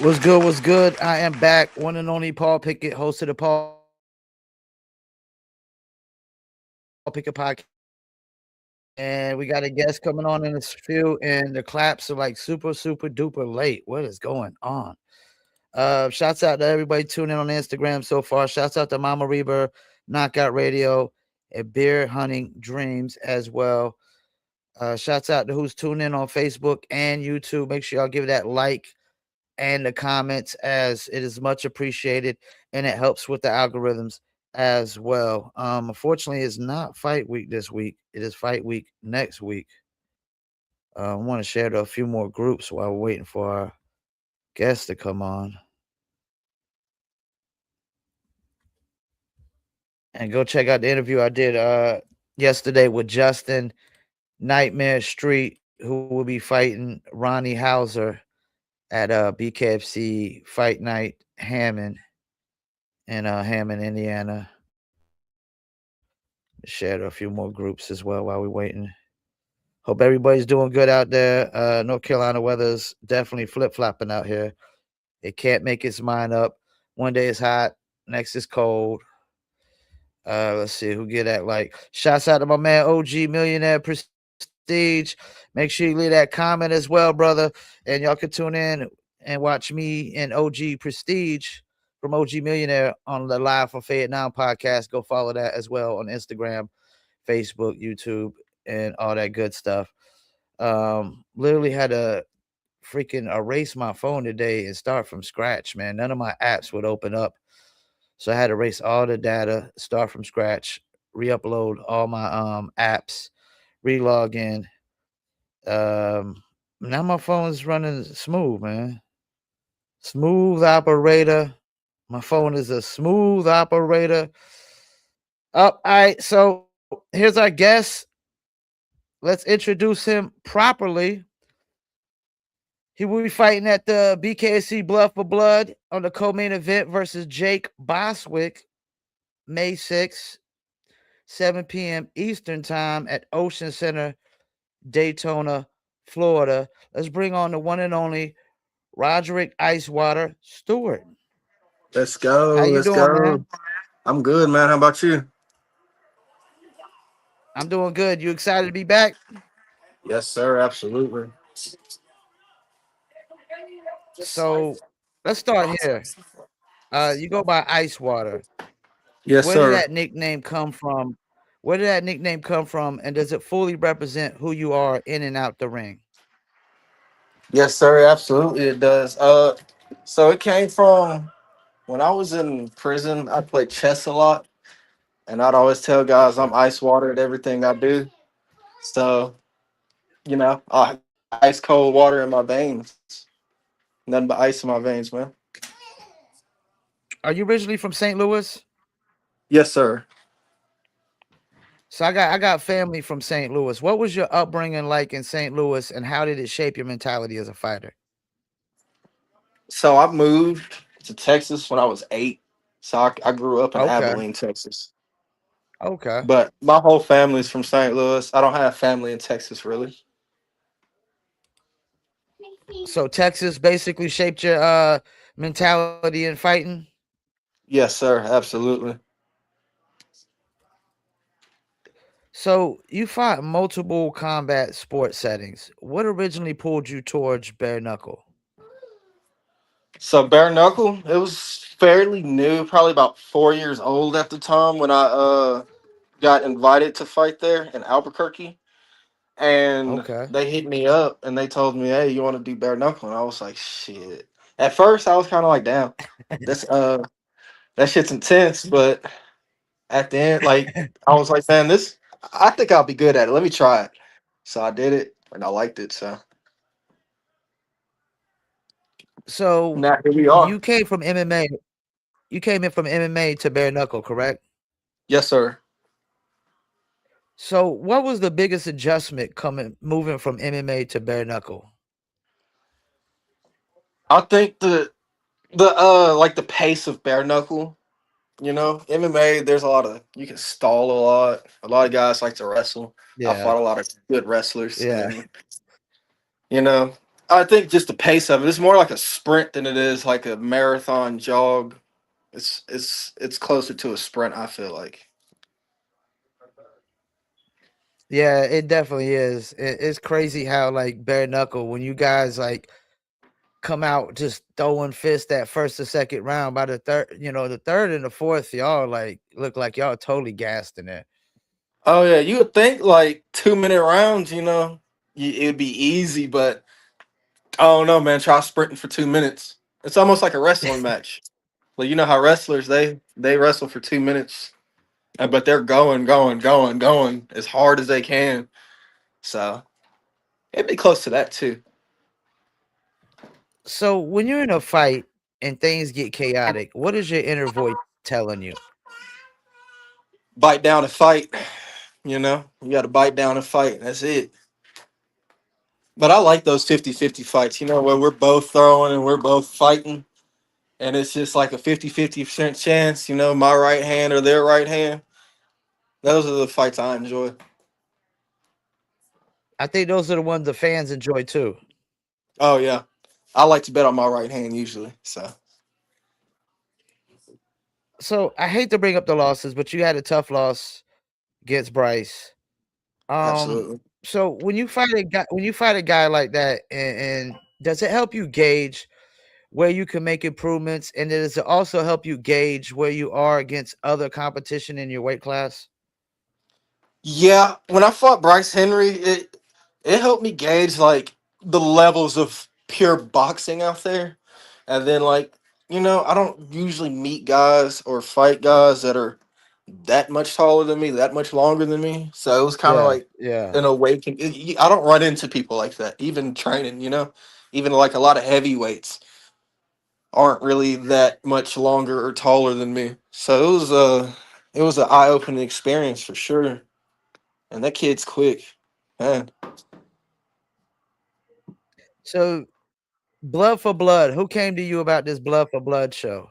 What's good? What's good? I am back. One and only Paul Pickett, host of the Paul Pickett Podcast. And we got a guest coming on in this few, and the claps are like super, super duper late. What is going on? Shouts out to everybody tuning in on Instagram so far. Shouts out to Mama Reaver, Knockout Radio, and Beer Hunting Dreams as well. Shouts out to who's tuning in on Facebook and YouTube. Make sure y'all give that like and the comments, as it is much appreciated and it helps with the algorithms as well. Unfortunately, it's not fight week this week. It is fight week next week. I want to share to a few more groups while we're waiting for our guests to come on. And go check out the interview I did yesterday with Justin Nightmare Street, who will be fighting Ronnie Hauser at BKFC Fight Night Hammond in Hammond, Indiana. Shared a few more groups as well while we're waiting. Hope everybody's doing good out there. North Carolina weather's definitely flip-flopping out here. It can't make its mind up. One day it's hot, next it's cold. Let's see who get that like. Shouts out to my man OG Millionaire Prestige. Make sure you leave that comment as well, brother. And y'all can tune in and watch me and OG Prestige from OG Millionaire on the Live for Fade Now podcast. Go follow that as well on Instagram, Facebook, YouTube, and all that good stuff. Literally had to freaking erase my phone today and start from scratch, man. None of my apps would open up. So I had to erase all the data, start from scratch, re-upload all my apps, re-log in. Now my phone is running smooth, man. Smooth operator. My phone is a smooth operator. All right, so here's our guest. Let's introduce him properly. He will be fighting at the BKC Blood for Blood on the co-main event versus Jake Boswick, May 6th, 7 p.m. Eastern Time at Ocean Center, Daytona, Florida. Let's bring on the one and only Roderick Icewater Stewart. Let's go. How you Let's doing, go. man? I'm good, man. How about you? I'm doing good. You excited to be back? Yes, sir. Absolutely. So let's start here. You go by Icewater. Yes, Where did sir. that nickname come from? Where did that nickname come from? And does it fully represent who you are in and out the ring? Yes, sir. Absolutely, it does. So it came from when I was in prison. I played chess a lot, and I'd always tell guys I'm ice water at everything I do. So I got ice cold water in my veins. Nothing but ice in my veins, man. Are you originally from St. Louis? Yes, sir. So I got family from St. Louis. What was your upbringing like in St. Louis, and how did it shape your mentality as a fighter? So I moved to Texas when I was 8. So I grew up in Okay, Abilene, Texas. okay. But my whole family's from St. Louis. I don't have family in Texas, really. So Texas basically shaped your mentality in fighting. Yes, sir. Absolutely. So you fought multiple combat sports settings. What originally pulled you towards bare knuckle? So bare knuckle, it was fairly new, probably about 4 years old at the time when I got invited to fight there in Albuquerque, and Okay. they hit me up and they told me, "Hey, you want to do bare knuckle?" And I was like, "Shit." At first, I was kind of like, "Damn, that's that shit's intense," but at the end, like I was like, "Man, this, I think I'll be good at it. Let me try it." So I did it and I liked it. So So now here we are. you came from MMA. You came in from MMA to bare knuckle, correct? Yes, sir. So what was the biggest adjustment coming moving from MMA to bare knuckle? I think the like the pace of bare knuckle. MMA, there's a lot of, you can stall a lot. A lot of guys like to wrestle. I Yeah. fought a lot of good wrestlers, Yeah. and you know, I think just the pace of it. It's more like a sprint than it is like a marathon jog. It's closer to a sprint. I feel like. Yeah, it definitely is. It's crazy how like bare knuckle when you guys like come out just throwing fists that first or second round. By the third, the third and the fourth, y'all like look like y'all totally gassed in there. Oh yeah, you would think like 2 minute rounds. It'd be easy, but I don't know, man. Try sprinting for 2 minutes. It's almost like a wrestling match. Like you know how wrestlers they wrestle for 2 minutes, but they're going, going, going, going as hard as they can. So it'd be close to that too. So when you're in a fight and things get chaotic, what is your inner voice telling you? Bite down and fight. You got to bite down and fight. That's it. But I like those 50-50 fights, where we're both throwing and we're both fighting. And it's just like a 50-50% chance, my right hand or their right hand. Those are the fights I enjoy. I think those are the ones the fans enjoy too. Oh, yeah. I like to bet on my right hand usually. So, So I hate to bring up the losses, but you had a tough loss against Bryce. absolutely. So when you fight a guy like that, and does it help you gauge where you can make improvements, and does it also help you gauge where you are against other competition in your weight class? Yeah, when I fought Bryce Henry, it helped me gauge like the levels of pure boxing out there. And then like, I don't usually meet guys or fight guys that are that much taller than me, that much longer than me. So it was kind of Yeah, like yeah. an awakening. I don't run into people like that, even training, even like a lot of heavyweights aren't really that much longer or taller than me. So it was an eye opening experience for sure. And that kid's quick, man. So Blood for Blood, who came to you about this Blood for Blood show?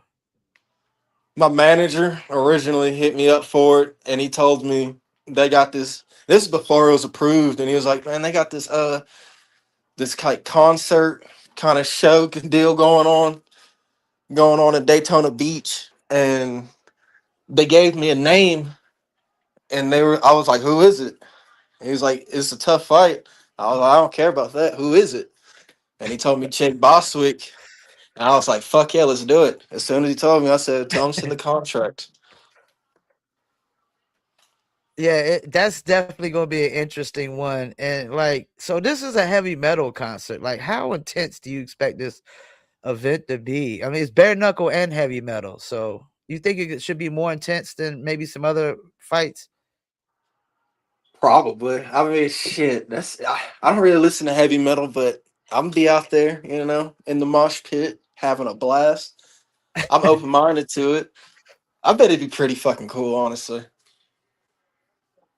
My manager originally hit me up for it, and he told me they got this. This is before it was approved, and he was like, "Man, they got this like concert kind of show deal going on in Daytona Beach, and they gave me a name, and I was like, who is it? And he was like, it's a tough fight. I was like, I don't care about that. Who is it? And he told me Jake Boswick, and I was like, fuck yeah, let's do it. As soon as he told me, I said, tell him to send the contract. Yeah, that's definitely gonna be an interesting one. And like, so this is a heavy metal concert. Like, how intense do you expect this event to be? I mean, it's bare knuckle and heavy metal. So you think it should be more intense than maybe some other fights? Probably. I mean, shit. I don't really listen to heavy metal, but I'm gonna be out there, in the mosh pit, having a blast. I'm open minded to it. I bet it'd be pretty fucking cool, honestly.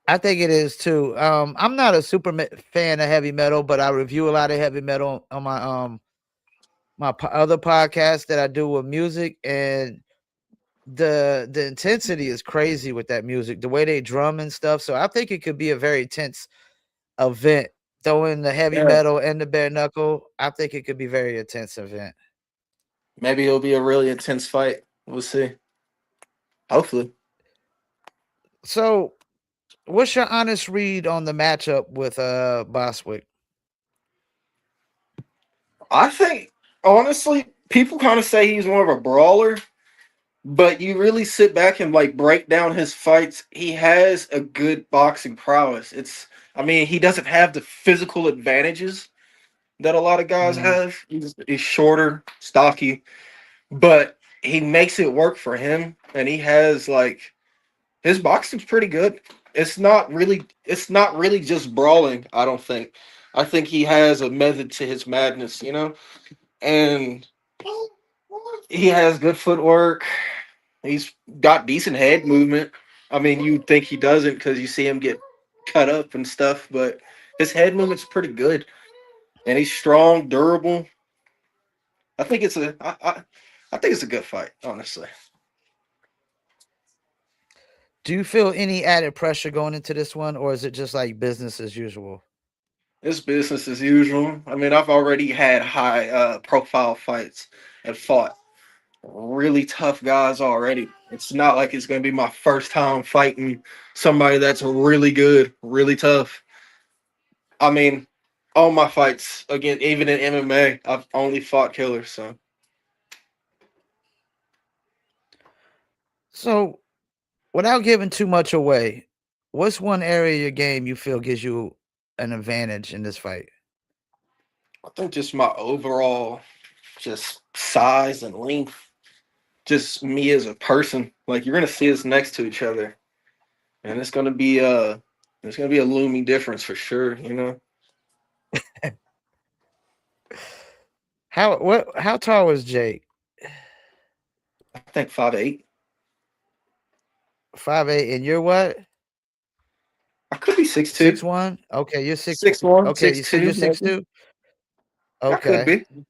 I think it is too. I'm not a fan of heavy metal, but I review a lot of heavy metal on my other podcast that I do with music, and the intensity is crazy with that music, the way they drum and stuff. So I think it could be a very tense event. Throwing the heavy Yeah. metal and the bare knuckle, I think it could be very intense event. Maybe it'll be a really intense fight. We'll see. Hopefully. So, what's your honest read on the matchup with Boswick? I think, honestly, people kind of say he's more of a brawler, but you really sit back and like break down his fights. He has a good boxing prowess. I mean, he doesn't have the physical advantages that a lot of guys Mhm. have. He's shorter, stocky, but he makes it work for him, and he has like his boxing's pretty good. It's not really just brawling, I don't think. I think he has a method to his madness, and he has good footwork. He's got decent head movement. I mean, you'd think he doesn't because you see him get cut up and stuff, but his head movement's pretty good, and he's strong, durable. I think it's a I think it's a good fight, honestly. Do you feel any added pressure going into this one, or is it just like business as usual? It's business as usual. I mean, I've already had high profile fights and fought really tough guys already. It's not like it's going to be my first time fighting somebody that's really good, really tough. I mean, all my fights, again, even in MMA, I've only fought killers. So So, without giving too much away, what's one area of your game you feel gives you an advantage in this fight? I think just my overall just size and length, just me as a person. Like you're gonna see us next to each other, and it's gonna be a looming difference for sure. You know, How tall was Jake? I think 5'8". 5'8", and you're what? I could be 6'2". 6'1"? Okay, you're 6'1", okay, six so you're two, six maybe. two. I could Okay. be.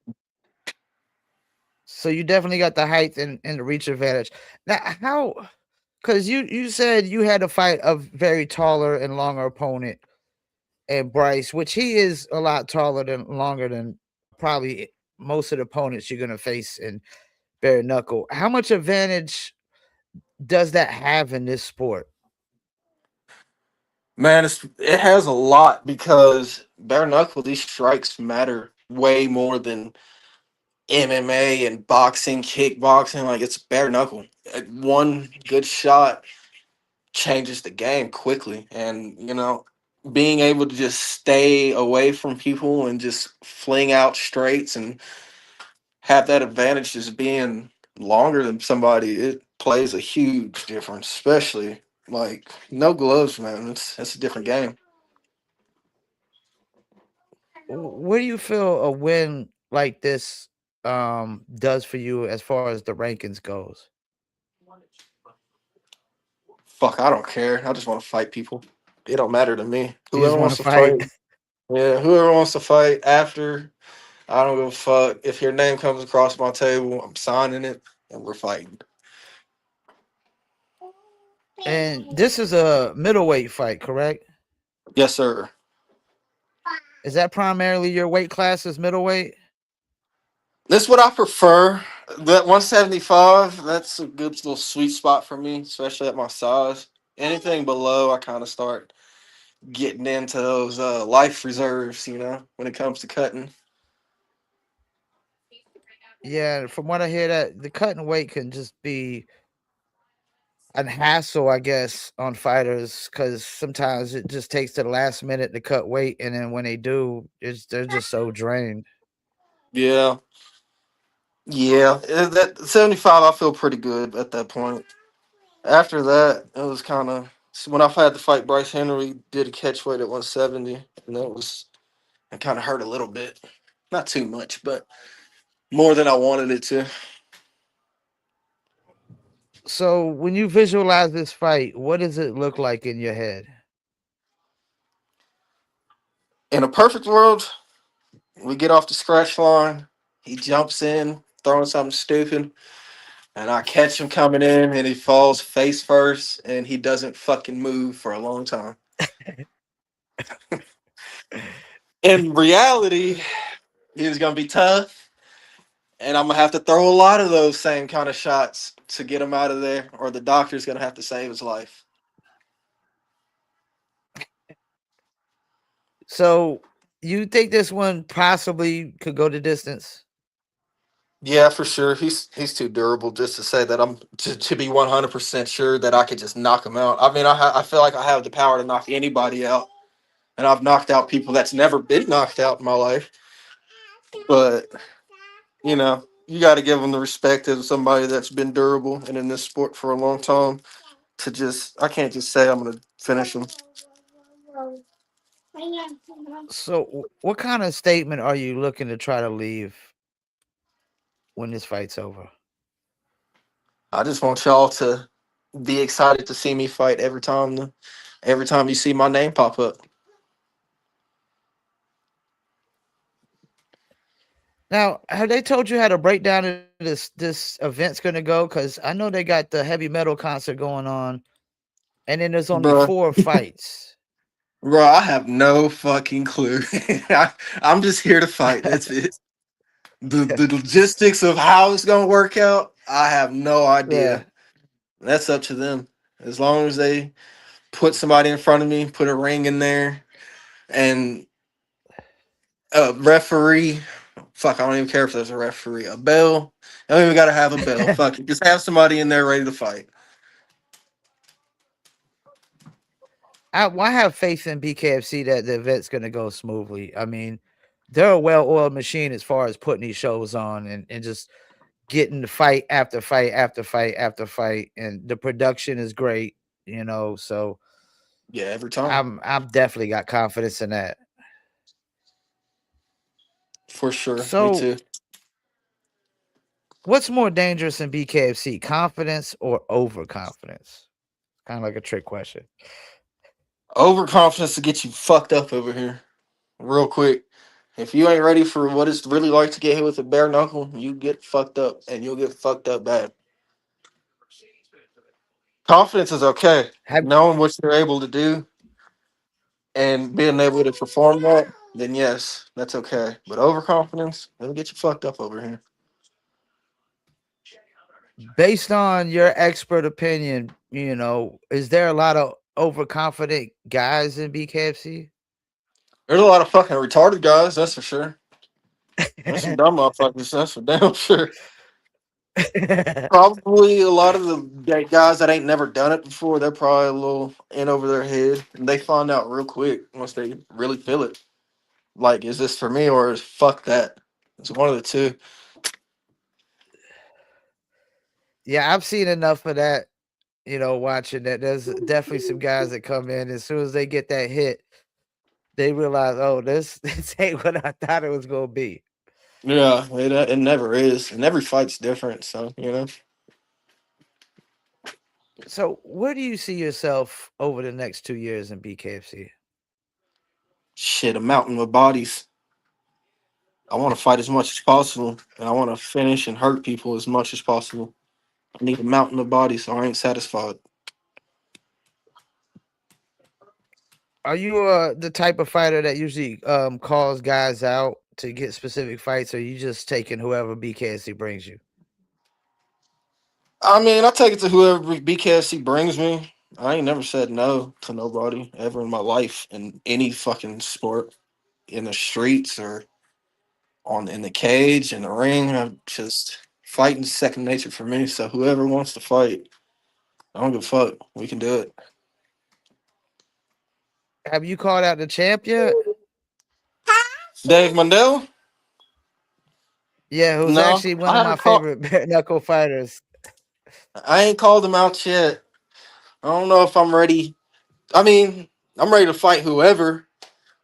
So you definitely got the height and the reach advantage. Now, how? Because you said you had to fight a very taller and longer opponent, and Bryce, which he is a lot taller than longer than probably most of the opponents you're gonna face in bare knuckle. How much advantage does that have in this sport? Man, it has a lot because bare knuckle, these strikes matter way more than MMA and boxing, kickboxing. Like it's bare knuckle. One good shot changes the game quickly, and being able to just stay away from people and just fling out straights and have that advantage just being longer than somebody, it plays a huge difference, especially like no gloves, man. It's a different game. What do you feel a win like this does for you as far as the rankings goes? Fuck, I don't care. I just want to fight people. It don't matter to me. You just Whoever want wants to to fight. fight, yeah, whoever wants to fight after, I don't give a fuck. If your name comes across my table, I'm signing it and we're fighting. And this is a middleweight fight, correct? Yes, sir. Is that primarily your weight class is middleweight? This is what I prefer. That 175, that's a good little sweet spot for me, especially at my size. Anything below, I kind of start getting into those life reserves, when it comes to cutting. Yeah, from what I hear, that the cutting weight can just be an hassle, I guess, on fighters because sometimes it just takes to the last minute to cut weight, and then when they do, they're just so drained. Yeah. Yeah. That 75, I feel pretty good at that point. After that, it was kind of when I had to fight Bryce Henry, did a catch weight at 170, and it kind of hurt a little bit. Not too much, but more than I wanted it to. So when you visualize this fight, what does it look like in your head? In a perfect world, we get off the scratch line. He jumps in, throwing something stupid, and I catch him coming in, and he falls face first, and he doesn't fucking move for a long time. In reality, he was gonna be tough, and I'm gonna have to throw a lot of those same kind of shots to get him out of there, or the doctor's gonna have to save his life. So you think this one possibly could go the distance? Yeah, for sure. He's too durable just to say that I'm to be 100% sure that I could just knock him out. I mean, I feel like I have the power to knock anybody out, and I've knocked out people that's never been knocked out in my life. But you got to give them the respect of somebody that's been durable and in this sport for a long time. I can't just say I'm gonna finish him. So what kind of statement are you looking to try to leave when this fight's over? I just want y'all to be excited to see me fight every time you see my name pop up. Now, have they told you how the breakdown of this event's gonna go? Because I know they got the heavy metal concert going on, and then there's only Bruh. 4 fights. Bro, I have no fucking clue. I'm just here to fight. That's it. The logistics of how it's gonna work out, I have no Yeah. idea. That's up to them. As long as they put somebody in front of me, put a ring in there, and a referee. Fuck, I don't even care if there's a referee. A bell. I don't even gotta have a bell. Fuck it. Just have somebody in there ready to fight. I have faith in BKFC that the event's going to go smoothly. I mean, they're a well-oiled machine as far as putting these shows on and just getting the fight after fight after fight after fight, and the production is great. So Yeah, every time. I'm definitely got confidence in that. For sure. Me So too. what's more dangerous in BKFC, confidence or overconfidence? Kind of like a trick question. Overconfidence to get you fucked up over here. Real quick. If you ain't ready for what it's really like to get hit with a bare knuckle, you get fucked up and you'll get fucked up bad. Confidence is okay. Have Knowing what you're able to do and being able to perform that, then yes, that's okay. But overconfidence, it'll get you fucked up over here. Based on your expert opinion, is there a lot of overconfident guys in BKFC? There's a lot of fucking retarded guys, that's for sure. There's some dumb motherfuckers, that's for damn sure. Probably a lot of the guys that ain't never done it before, they're probably a little in over their head. And they find out real quick once they really feel it. Like, is this for me or is fuck that? It's one of the two. Yeah, I've seen enough of that, watching that. There's definitely some guys that come in as soon as they get that hit, they realize, oh, this this ain't what I thought it was gonna be. Yeah, it never is. And every fight's different, so, So where do you see yourself over the next 2 years in BKFC? Shit, a mountain of bodies. I want to fight as much as possible, and I want to finish and hurt people as much as possible. I need a mountain of bodies, so I ain't satisfied. Are you the type of fighter that usually calls guys out to get specific fights, or you just taking whoever BKFC brings you? I mean, I take it to whoever BKFC brings me. I ain't never said no to nobody ever in my life in any fucking sport, in the streets or on in the cage in the ring. I'm just fighting second nature for me. So whoever wants to fight, I don't give a fuck. We can do it. Have you called out the champ yet? Dave Mandel? Yeah, who's No, actually one I of haven't my called. favorite bare knuckle fighters. I ain't called him out yet. I don't know if I'm ready. I mean, I'm ready to fight whoever,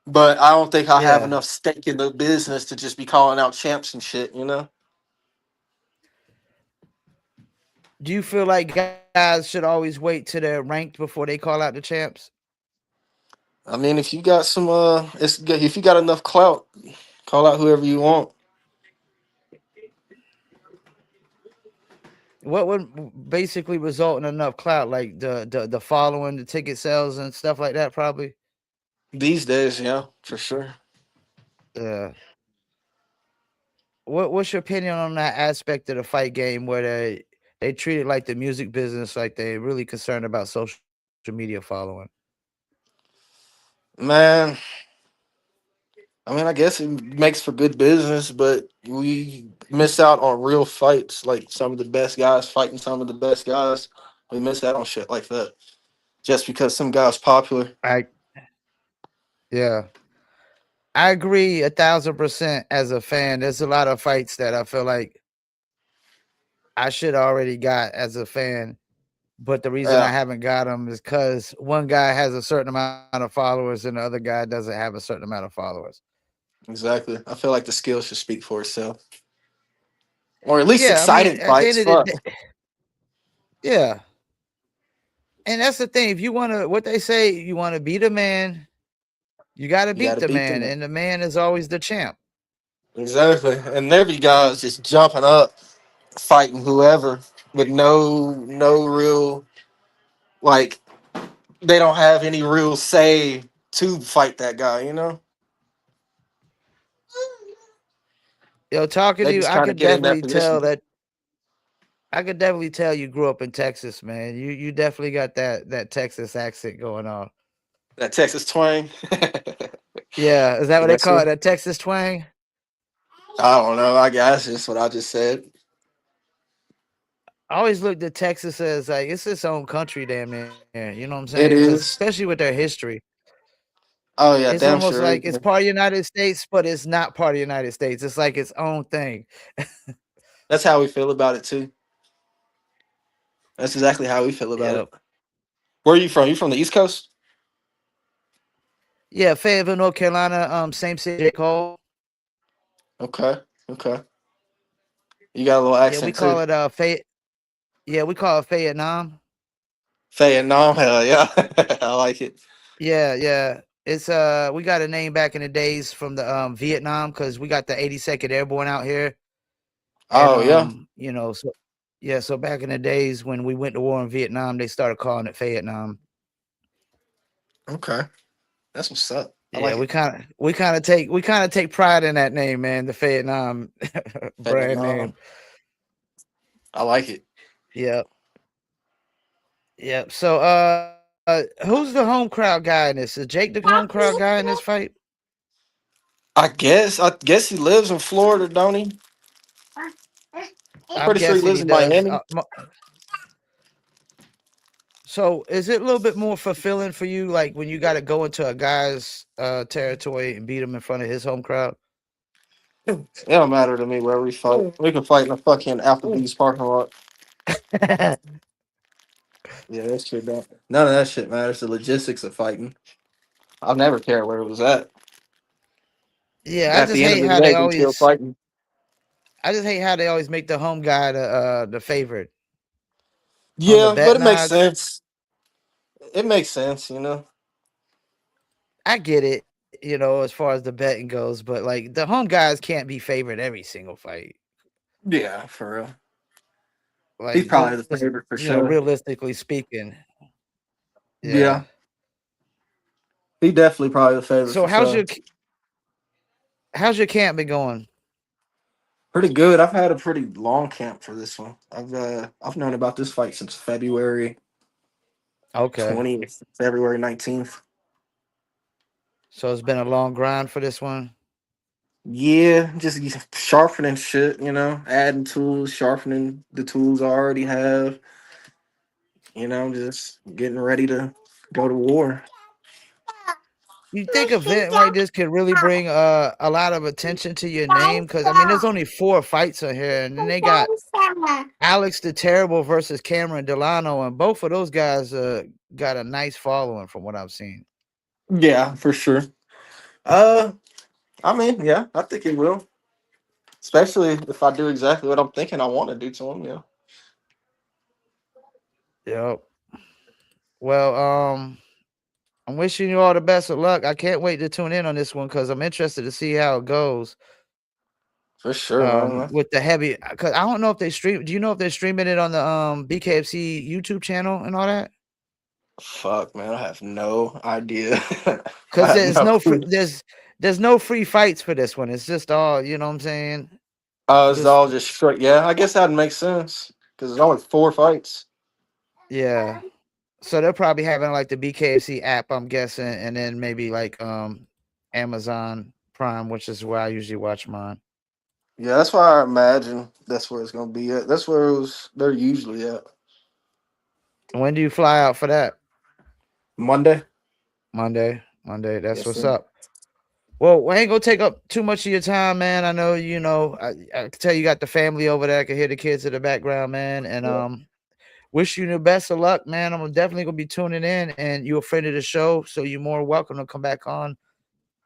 but I don't think I have Yeah. enough stake in the business to just be calling out champs and shit. Do you feel like guys should always wait till they're ranked before they call out the champs? I mean, if you got some, if you got enough clout, call out whoever you want. What would basically result in enough clout, like the following, the ticket sales, and stuff like that? Probably. These days, yeah, for sure. Yeah. What's your opinion on that aspect of the fight game where they treat it like the music business, like they really concerned about social media following? Man, I mean, I guess it makes for good business, but we miss out on real fights, like some of the best guys fighting some of the best guys. We miss out on shit like that just because some guy's popular. I Yeah, I agree 1,000% as a fan. There's a lot of fights that I feel like I should already got as a fan, but the reason I Yeah, haven't got them is because one guy has a certain amount of followers and the other guy doesn't have a certain amount of followers. exactly. I feel like the skill should speak for itself, or at least Yeah, I mean, exciting at the end fights. of the Fuck, day, yeah. And that's the thing. If you want to, what they say, you want to beat a man, you got to you got beat to the beat man, them. and the man is always the champ. Exactly, and every guy's just jumping up, fighting whoever with no real like they don't have any real say to fight that guy. You know, Yo, talking they to you, just trying to get in that position. I could definitely tell you grew up in Texas, man. You definitely got that Texas accent going on. That Texas twang. Yeah, is that what they Yes, call sir. it? A Texas twang? I don't know. I guess just what I just said. I always looked at Texas as like it's its own country, damn near. You know what I'm saying? It Because is. especially with their history, Oh yeah, it's damn almost sure like is. it's part of the United States, but it's not part of the United States. It's like its own thing. That's how we feel about it too. That's exactly how we feel about Yep. it. Where are you from? You from the East Coast? Yeah, Fayetteville, North Carolina. Same city, J. Cole. Okay. Okay. You got a little Yeah, we accent call too. it Fayette. Yeah, we call it Vietnam. Vietnam, hell yeah. I like it. Yeah, yeah. It's we got a name back in the days from the Vietnam because we got the 82nd Airborne out here. And Oh yeah. so yeah, so back in the days when we went to war in Vietnam, they started calling it Vietnam. Okay. That's what's up. I Yeah, like it. we kind of take pride in that name, man, the Vietnam brand Vietnam. name. I like it. Yeah. Yeah. So who's the home crowd guy in this? Is Jake the home crowd guy in this fight? I guess he lives in Florida, don't he? I'm I'm pretty sure he guessing lives he in does. Miami. So is it a little bit more fulfilling for you, like when you got to go into a guy's territory and beat him in front of his home crowd? It don't matter to me where we fight. We can fight in a fucking Applebee's parking lot. Yeah, that shit don't. None of that shit matters. The logistics of fighting. I'll never care where it was at. Yeah, At the end of the day, we still fighting. I just hate how they always make the home guy the favorite on the Yeah, but it betting makes odds. sense. It makes sense, you know. I get it, as far as the betting goes, but like the home guys can't be favored every single fight. Yeah, for real. He's Like probably just the favorite for sure. realistically speaking, yeah. Yeah, he definitely probably the favorite So for sure. how's your camp been going? Pretty good. I've had a pretty long camp for this one. I've known about this fight since February Okay, 20th, February 19th. so it's been a long grind for this one. Yeah, just sharpening shit, you know, adding tools, sharpening the tools I already have. You know, just getting ready to go to war. You think an event like this could really bring a lot of attention to your name? Because I mean, there's only 4 fights on here, and then they got Alex the Terrible versus Cameron Delano, and both of those guys got a nice following from what I've seen. Yeah, for sure. Uh, I mean, yeah, I think it will. Especially if I do exactly what I'm thinking I want to do to him. Yeah, Yep. Well, I'm wishing you all the best of luck. I can't wait to tune in on this one because I'm interested to see how it goes. for sure, man. With the heavy, because I don't know if they stream. Do you know if they're streaming it on the BKFC YouTube channel and all that? Fuck, man, I have no idea. I Because have no clue. there's no free fights for this one. It's just all, you know what I'm saying? It's Just all just straight. Yeah, I guess that makes sense because it's only 4 fights. yeah. So they're probably having like the BKFC app, I'm guessing, and then maybe like Amazon Prime, which is where I usually watch mine. Yeah, that's why I imagine that's where it's gonna be at. That's where it was. They're usually at When do you fly out for that? Monday. Monday. Monday. That's Yes, what's sir. up. Well, I ain't gonna take up too much of your time, man. I know I can tell you got the family over there. I can hear the kids in the background, man. And Yeah. wish you the best of luck, man. I'm definitely gonna be tuning in, and you're a friend of the show, so you're more welcome to come back on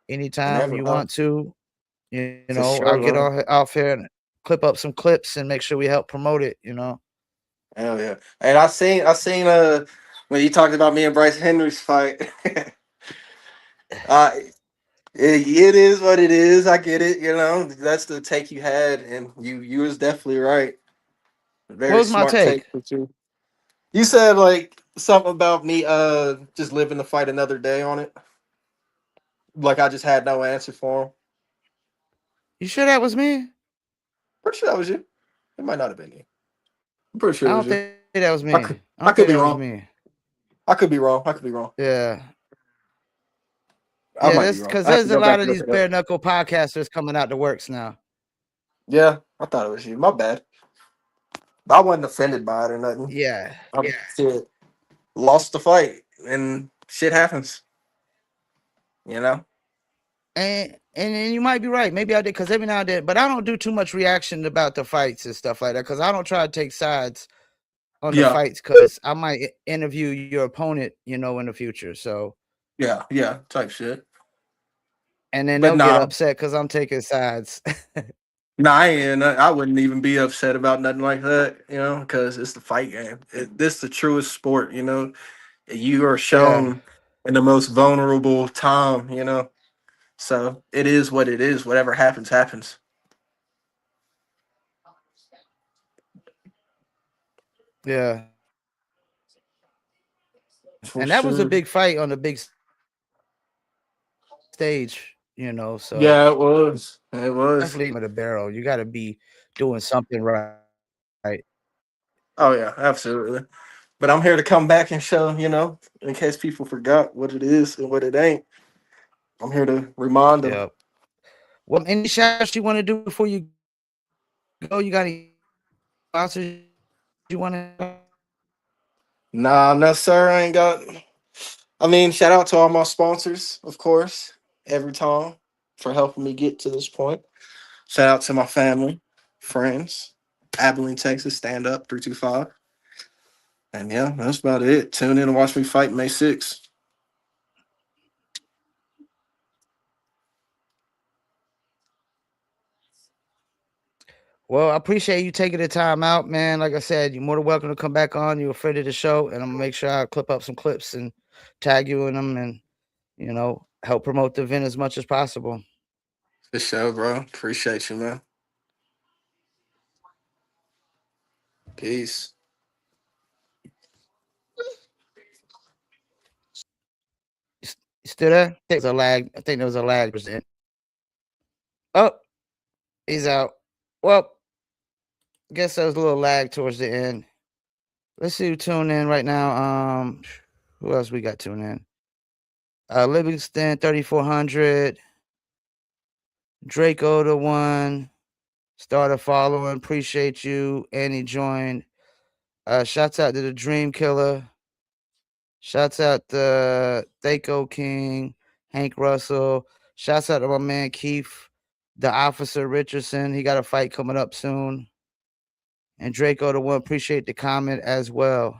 anytime Whenever, you man. want to. You For know, I'll sure, get man. off here and clip up some clips and make sure we help promote it. Hell yeah. And I seen when you talked about me and Bryce Henry's fight. uh it is what it is. I get it, you know. That's the take you had, and you was definitely right. What Very was my smart take take? for you. You said like something about me just living to fight another day on it. Like I just had no answer for him. You sure that was me? Pretty sure that was you. It might not have been you. I'm pretty I sure it was don't you. think that was me. I I could don't think I that could be was wrong. me. I could be wrong. I could be wrong. Yeah. I Yeah, might be that's wrong. because I have to there's a go lot back of and look these it up. bare knuckle podcasters coming out the works now. Yeah, I thought it was you. My bad. I wasn't offended by it or nothing. Yeah. I shit, lost the fight and shit happens. You know. And you might be right. Maybe I did because every now and then, but I don't do too much reaction about the fights and stuff like that because I don't try to take sides on the Yeah. fights because I might interview your opponent, in the future. So Yeah. Yeah. Type shit. and then But they'll get nah, upset because I'm taking sides. nah, I ain't. I wouldn't even be upset about nothing like that. You know, because it's the fight game. This the truest sport. You know, you are Yeah, shown in the most vulnerable time. You know, so it is what it is. Whatever happens, happens. yeah. And that For was a big sure. fight on the big stage, so Yeah, it was. It was. definitely with a barrel. You got to be doing something right. Oh yeah, absolutely. But I'm here to come back and show, in case people forgot what it is and what it ain't. I'm here to remind them. Yeah. Well, any shots you want to do before you go? You got any sponsors you want to? Nah, no, sir. I ain't got. I mean, shout out to all my sponsors, of course, every time for helping me get to this point. Shout out to my family, friends, Abilene, Texas, stand up 325. And yeah, that's about it. Tune in and watch me fight May 6th. Well, I appreciate you taking the time out, man. Like I said, you're more than welcome to come back on. You're a friend of the show, and I'm gonna make sure I clip up some clips and tag you in them, and help promote the event as much as possible. For sure, bro. Appreciate you, man. Peace. You still there? I think there's a lag. I think there was a lag. Oh, he's out. Well, guess there was a little lag towards the end. Let's see who tuned in right now. Who else we got tuned in? Livingston 3400, Draco the one, started following. Appreciate you, and he joined. Shouts out to the Dream Killer. Shouts out to Thaco King, Hank Russell. Shouts out to my man Keith, the Officer Richardson. He got a fight coming up soon. And Draco the one, appreciate the comment as well.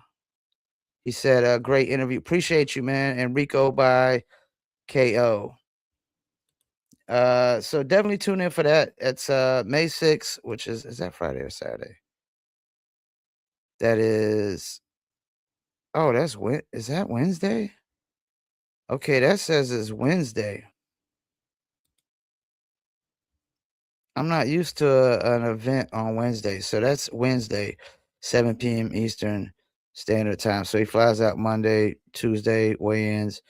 He said, great interview. Appreciate you, man. And Rico by KO. So definitely tune in for that. It's May 6th, which is that Friday or Saturday? That is that's when is that Wednesday? Okay, that says it's Wednesday. I'm not used to an event on Wednesday. So that's Wednesday, 7 p.m. Eastern Standard Time. So he flies out Monday, Tuesday, weigh-ins.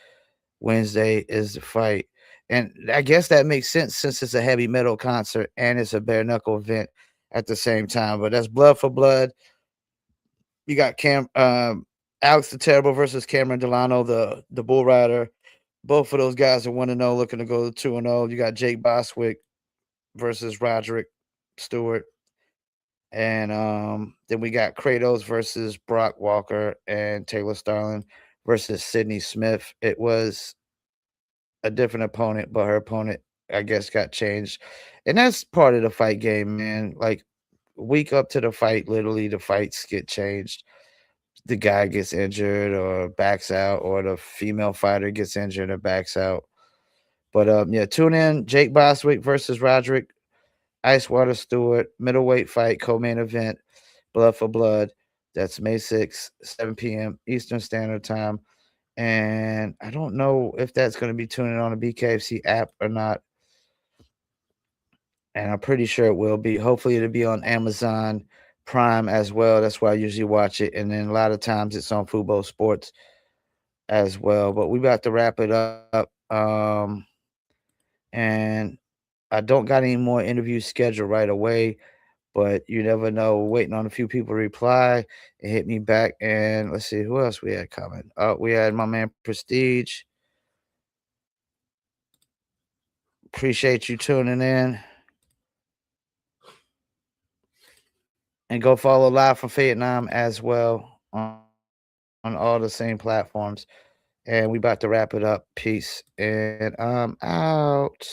Wednesday is the fight. And I guess that makes sense since it's a heavy metal concert and it's a bare knuckle event at the same time. But that's blood for blood. You got Alex the Terrible versus Cameron Delano, the bull rider. Both of those guys are 1-0, looking to go 2-0. You got Jake Boswick versus Roderick Stewart. And then we got Kratos versus Brock Walker and Taylor Starling versus Sydney Smith. It was a different opponent, but her opponent, I guess, got changed. And that's part of the fight game, man. Like, week up to the fight, literally, the fights get changed. The guy gets injured or backs out, or the female fighter gets injured or backs out. But yeah, tune in. Jake Boswick versus Roderick, Icewater Stewart, middleweight fight, co-main event, blood for blood. That's May 6th, 7 p.m. Eastern Standard Time. And I don't know if that's going to be tuning on the BKFC app or not. And I'm pretty sure it will be. Hopefully, it'll be on Amazon Prime as well. That's where I usually watch it. And then a lot of times it's on Fubo Sports as well. But we about to wrap it up. and I don't got any more interviews scheduled right away, but you never know. Waiting on a few people to reply and hit me back. And let's see who else we had coming. We had my man Prestige. Appreciate you tuning in. And go follow Live from Vietnam as well on all the same platforms. And we about to wrap it up. Peace. And I'm out.